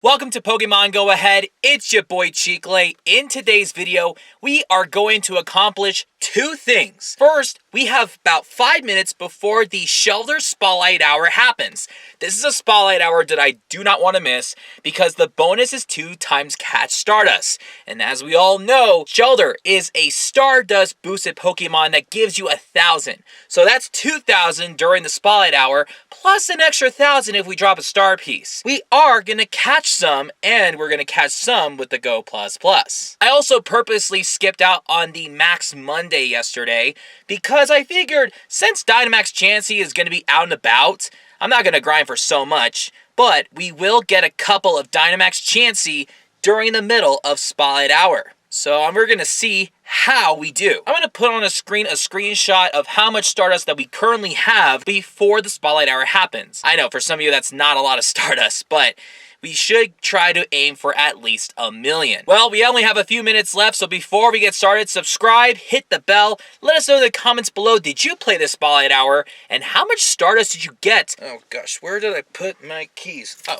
Welcome to Pokemon Go Ahead, it's your boy Cheekle. In today's video, we are going to accomplish two things. First, we have about 5 minutes before the Shellder Spotlight Hour happens. This is a Spotlight Hour that I do not want to miss because the bonus is 2 times Catch Stardust. And as we all know, Shellder is a Stardust boosted Pokemon that gives you 1,000. So that's 2,000 during the Spotlight Hour, plus an extra 1,000 if we drop a star piece. We are going to catch some, and we're going to catch some with the Go++. I also purposely skipped out on the Max Monday yesterday because I figured since Dynamax Chansey is going to be out and about, I'm not going to grind for so much, but we will get a couple of Dynamax Chansey during the middle of Spotlight Hour. So we're going to see how we do. I'm going to put on a screen a screenshot of how much Stardust that we currently have before the Spotlight Hour happens. I know for some of you that's not a lot of Stardust, but we should try to aim for at least 1 million. Well, we only have a few minutes left, so before we get started, subscribe, hit the bell, let us know in the comments below, did you play the Spotlight Hour, and how much Stardust did you get? Oh gosh, where did I put my keys? Oh.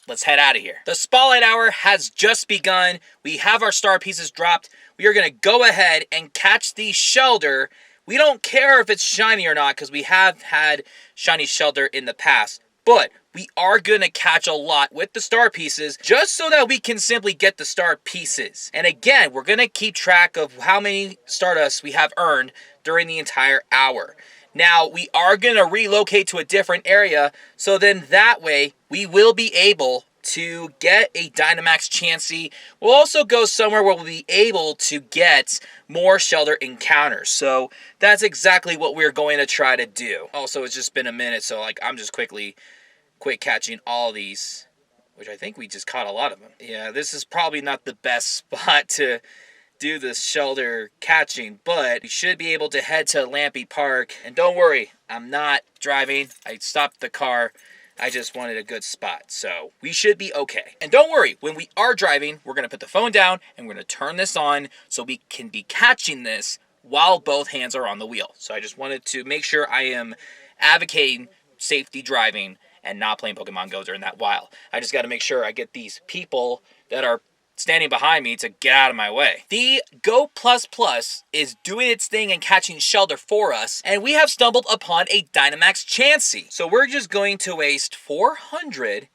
Let's head out of here. The Spotlight Hour has just begun. We have our star pieces dropped. We are going to go ahead and catch the Shellder. We don't care if it's shiny or not because we have had shiny Shellder in the past. But we are going to catch a lot with the star pieces just so that we can simply get the star pieces. And again, we're going to keep track of how many Stardust we have earned during the entire hour. Now, we are going to relocate to a different area, so then that way we will be able to get a Dynamax Chansey. We'll also go somewhere where we'll be able to get more Shellder encounters. So that's exactly what we're going to try to do. Also, it's just been a minute, so I'm just quick catching all these, which I think we just caught a lot of them. Yeah, this is probably not the best spot to do this Shellder catching, but we should be able to head to Lampy Park. And don't worry, I'm not driving. I stopped the car. I just wanted a good spot, so we should be okay. And don't worry, when we are driving, we're going to put the phone down and we're going to turn this on so we can be catching this while both hands are on the wheel. So I just wanted to make sure I am advocating safety driving and not playing Pokemon Go during that while. I just got to make sure I get these people that are standing behind me to get out of my way. The Go++ is doing its thing and catching Shellder for us, and we have stumbled upon a Dynamax Chansey. So we're just going to waste 400,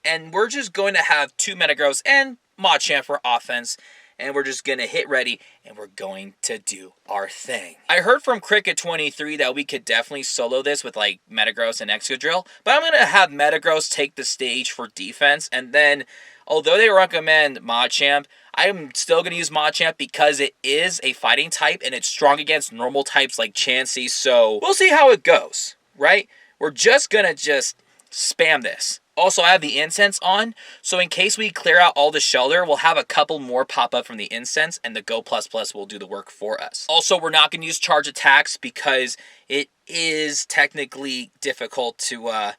and we're just going to have 2 Metagross and Machamp for offense, and we're just going to hit ready, and we're going to do our thing. I heard from Cricket23 that we could definitely solo this with like Metagross and Excadrill, but I'm going to have Metagross take the stage for defense, and then although they recommend Machamp, I'm still going to use Machamp because it is a fighting type and it's strong against normal types like Chansey, so we'll see how it goes, right? We're just going to spam this. Also, I have the incense on, so in case we clear out all the Shellder, we'll have a couple more pop up from the incense, and the Go++ will do the work for us. Also, we're not going to use charge attacks because it is technically difficult to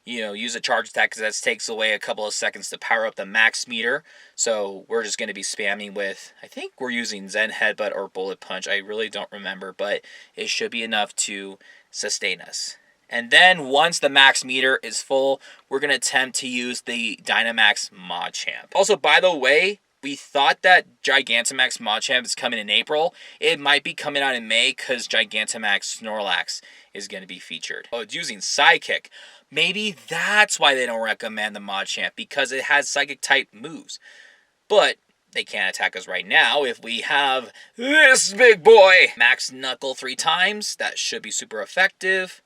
use a charge attack because that takes away a couple of seconds to power up the max meter. So we're just going to be spamming with, I think we're using Zen Headbutt or Bullet Punch. I really don't remember, but it should be enough to sustain us. And then once the max meter is full, we're going to attempt to use the Dynamax Machamp. Also, by the way, we thought that Gigantamax Machamp is coming in April. It might be coming out in May because Gigantamax Snorlax is going to be featured. Oh, it's using Psychic. Maybe that's why they don't recommend the Machamp, because it has Psychic-type moves. But they can't attack us right now if we have this big boy. Max Knuckle 3 times. That should be super effective,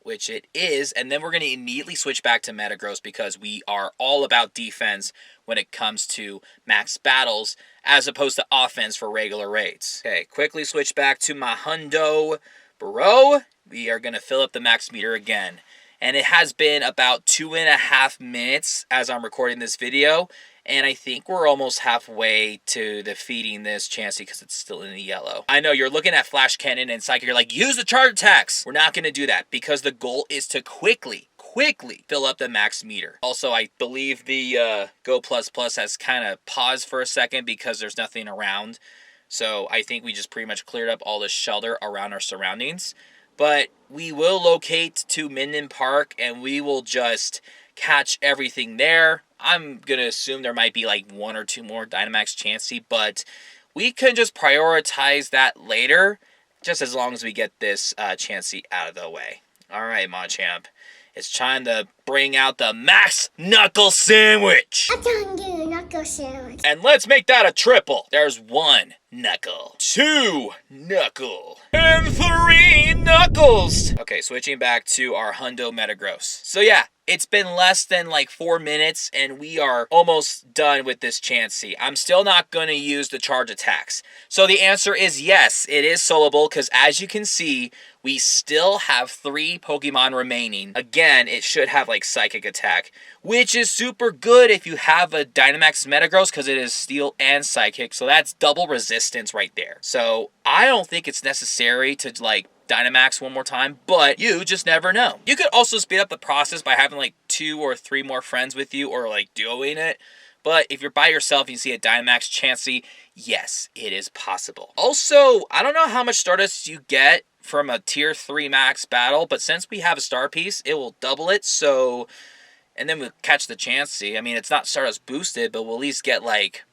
which it is. And then we're going to immediately switch back to Metagross because we are all about defense when it comes to max battles as opposed to offense for regular raids. Okay, quickly switch back to my Hundo Bro. We are going to fill up the max meter again. And it has been about 2.5 minutes as I'm recording this video. And I think we're almost halfway to defeating this Chansey because it's still in the yellow. I know you're looking at Flash Cannon and Psychic, you're like, use the charge attacks. We're not going to do that because the goal is to quickly fill up the max meter. Also, I believe the Go++ has kind of paused for a second because there's nothing around. So I think we just pretty much cleared up all the Shellder around our surroundings. But we will locate to Minden Park and we will just catch everything there. I'm going to assume there might be like 1 or 2 more Dynamax Chansey, but we can just prioritize that later, just as long as we get this Chansey out of the way. All right, Machamp. It's time to bring out the Max Knuckle Sandwich. I'm telling you, knuckle sandwich. And let's make that a triple. There's 1 Knuckle, 2 Knuckle, and 3 Knuckles. Okay, switching back to our Hundo Metagross. So yeah, it's been less than like 4 minutes and we are almost done with this Chansey. I'm still not going to use the charge attacks. So the answer is yes, it is soloable because as you can see, we still have 3 Pokemon remaining. Again, it should have like Psychic Attack, which is super good if you have a Dynamax Metagross because it is Steel and Psychic. So that's double resistance right there. So I don't think it's necessary to like Dynamax one more time, but you just never know. You could also speed up the process by having like 2 or 3 more friends with you or like duoing it. But if you're by yourself and you see a Dynamax Chansey, yes, it is possible. Also, I don't know how much Stardust you get from a tier 3 max battle, but since we have a star piece, it will double it. So, and then we'll catch the Chansey. I mean, it's not Stardust boosted, but we'll at least get like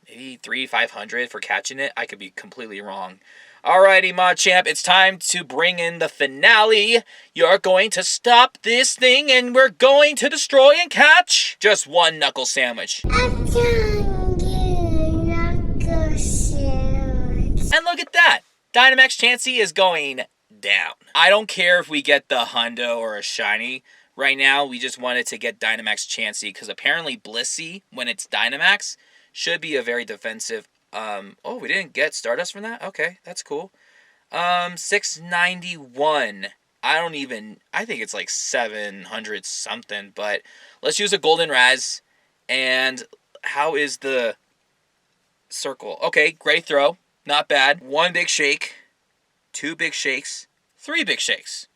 maybe 300-500 for catching it. I could be completely wrong. Alrighty, Machamp, it's time to bring in the finale. You're going to stop this thing and we're going to destroy and catch just 1 Knuckle Sandwich. I'm telling you, knuckle sandwich. And look at that. Dynamax Chansey is going down. I don't care if we get the Hundo or a Shiny. Right now, we just wanted to get Dynamax Chansey because apparently Blissey, when it's Dynamax, should be a very defensive. Oh, we didn't get Stardust from that? Okay, that's cool. 691. I think it's like 700 something, but let's use a Golden Raz. And how is the circle? Okay, great throw. Not bad. 1 big shake, 2 big shakes, 3 big shakes.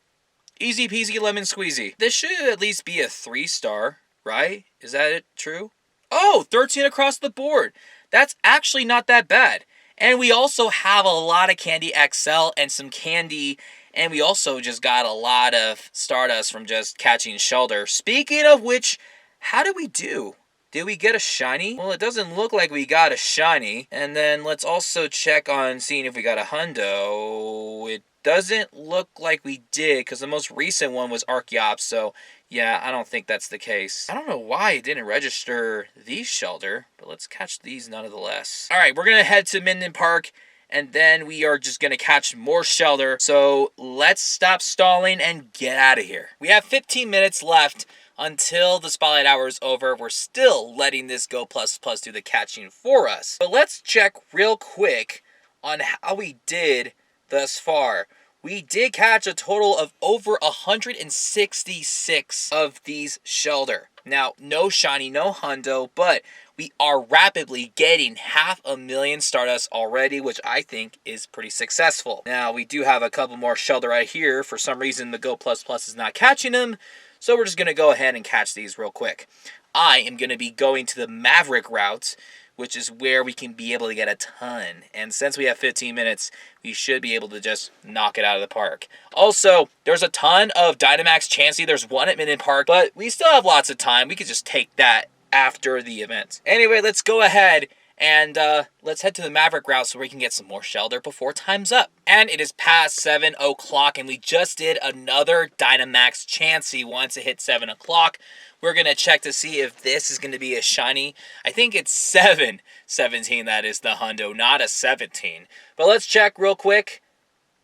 Easy peasy lemon squeezy. This should at least be a 3-star, right? Is that it? True? Oh, 13 across the board. That's actually not that bad. And we also have a lot of Candy XL and some candy. And we also just got a lot of Stardust from just catching Shellder. Speaking of which, how did we do? Did we get a shiny? Well, it doesn't look like we got a shiny. And then let's also check on seeing if we got a hundo. It doesn't look like we did because the most recent one was Archeops. So yeah, I don't think that's the case. I don't know why it didn't register these Shellder, but let's catch these nonetheless. All right, we're going to head to Minden Park, and then we are just going to catch more Shellder. So let's stop stalling and get out of here. We have 15 minutes left until the Spotlight Hour is over. We're still letting this Go Plus Plus do the catching for us. But let's check real quick on how we did thus far. We did catch a total of over 166 of these Shellder. Now, no shiny, no hundo, but we are rapidly getting 500,000 Stardust already, which I think is pretty successful. Now, we do have a couple more Shellder right here. For some reason, the Go Plus Plus is not catching them, so we're just going to go ahead and catch these real quick. I am going to be going to the Maverick route, which is where we can be able to get a ton. And since we have 15 minutes, we should be able to just knock it out of the park. Also, there's a ton of Dynamax Chansey. There's 1 at Minden Park, but we still have lots of time. We could just take that after the event. Anyway, let's go ahead and let's head to the Maverick route so we can get some more Shellder before time's up. And it is past 7 o'clock, and we just did another Dynamax Chansey once it hit 7 o'clock. We're going to check to see if this is going to be a shiny. I think it's 717 that is the hundo, not a 17. But let's check real quick.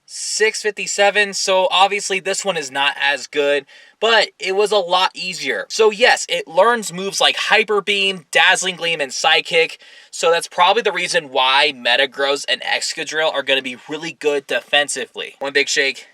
657, so obviously this one is not as good, but it was a lot easier. So yes, it learns moves like Hyper Beam, Dazzling Gleam, and Psychic, so that's probably the reason why Metagross and Excadrill are going to be really good defensively. 1 big shake,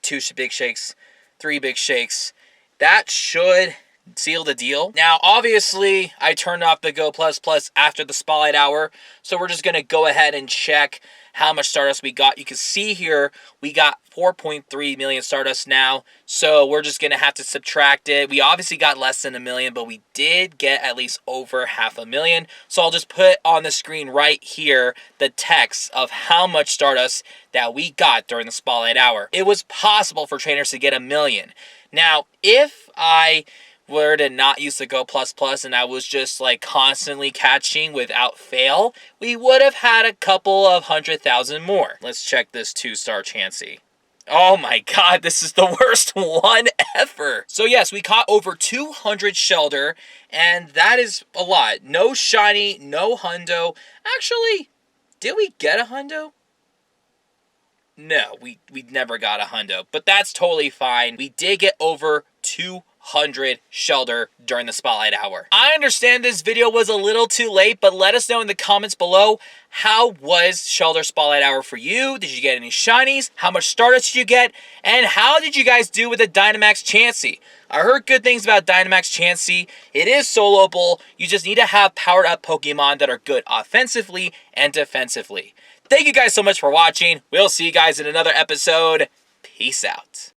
2 big shakes, 3 big shakes. That should seal the deal. Now, obviously, I turned off the Go Plus Plus after the Spotlight Hour, so we're just going to go ahead and check how much Stardust we got. You can see here, we got 4.3 million Stardust now, so we're just going to have to subtract it. We obviously got less than 1 million, but we did get at least over 500,000. So I'll just put on the screen right here the text of how much Stardust that we got during the Spotlight Hour. It was possible for trainers to get 1 million. Now, if I were to not use the Go Plus Plus and I was just like constantly catching without fail, we would have had a couple of 100,000 more. Let's check this 2-star Chansey. Oh my god, this is the worst one ever. So yes, we caught over 200 Shellder, and that is a lot. No shiny, no hundo. Actually, did we get a hundo? No, we never got a hundo, but that's totally fine. We did get over 200 Shellder during the Spotlight Hour. I understand this video was a little too late, but let us know in the comments below, how was Shellder Spotlight Hour for you? Did you get any shinies? How much Stardust did you get? And how did you guys do with the Dynamax Chansey? I heard good things about Dynamax Chansey. It is soloable. You just need to have powered up Pokemon that are good offensively and defensively. Thank you guys so much for watching. We'll see you guys in another episode. Peace out.